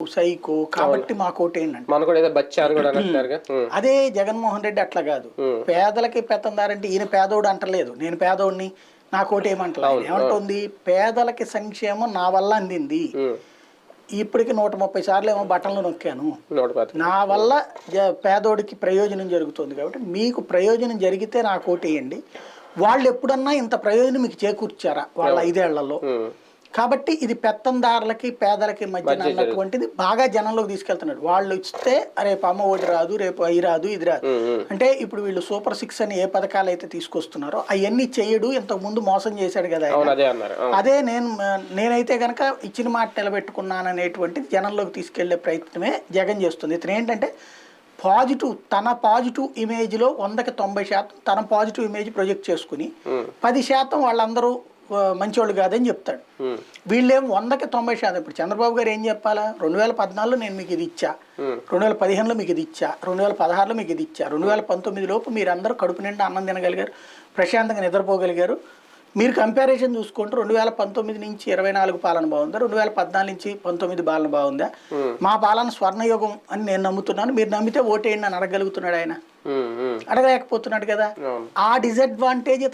Psycho కాబట్టి మా కోటేంటంటే మన కూడా ఏదో బచ్చారు కూడా అంటున్నారుగా. అదే జగన్మోహన్ రెడ్డి అట్లా కాదు. పేదలకి పెత్తందారంటే ఈయన పేదోడు అంటలేదు, నేను పేదోడిని నా కోటేమంటలేదు. ఏమంటుంది, పేదలకి సంక్షేమం నా వల్ల అందింది. ఇప్పటికి 130 సార్లు ఏమో బటన్లు నొక్కాను, నా వల్ల పేదోడికి ప్రయోజనం జరుగుతుంది. కాబట్టి మీకు ప్రయోజనం జరిగితే నా కోటేయండి. వాళ్ళు ఎప్పుడన్నా ఇంత ప్రయోజనం మీకు చేకూర్చారా వాళ్ళ 5 ఏళ్లలో? కాబట్టి ఇది పెత్తందారులకి పేదలకి మధ్యన అన్నటువంటిది బాగా జనంలోకి తీసుకెళ్తున్నాడు. వాళ్ళు ఇస్తే రేపు అమ్మ ఒడి రాదు, రేపు అవి రాదు, ఇది రాదు. అంటే ఇప్పుడు వీళ్ళు సూపర్ 6 అని ఏ పథకాలు అయితే తీసుకొస్తున్నారో అవన్నీ చేయడు, ఇంతకు ముందు మోసం చేశాడు కదా. అదే నేనైతే కనుక ఇచ్చిన మాట నిలబెట్టుకున్నాను అనేటువంటిది జనంలోకి తీసుకెళ్లే ప్రయత్నమే జగన్ చేస్తుంది. ఇతను ఏంటంటే తన పాజిటివ్ ఇమేజ్లో 100కి 90% తన పాజిటివ్ ఇమేజ్ ప్రొజెక్ట్ చేసుకుని 10% వాళ్ళందరూ మంచివాళ్ళు కాదని చెప్తాడు. వీళ్ళేం 100కి 90%. ఇప్పుడు చంద్రబాబు గారు ఏం చెప్పాలా, 2014లో నేను మీకు ఇది ఇచ్చా, 2015లో మీకు ఇది ఇచ్చా, 2016లో మీకు ఇది ఇచ్చా, 2019 లోపు మీరు అందరూ కడుపు నిండా అన్నం తినగలిగారు, ప్రశాంతంగా నిద్రపోగలిగారు. మీరు కంపారిజన్ చూసుకుంటే 2019 నుంచి 24 పాలన బాగుందా, 2014 నుంచి 19 పాలన బాగుందా? మా పాలన స్వర్ణయుగం అని నేను నమ్ముతున్నాను, మీరు నమ్మితే ఓటేయండి అని అడగలుగుతున్నాడు ఆయన? అడగలేకపోతున్నాడు కదా. ఆ డిసడ్వాంటేజ్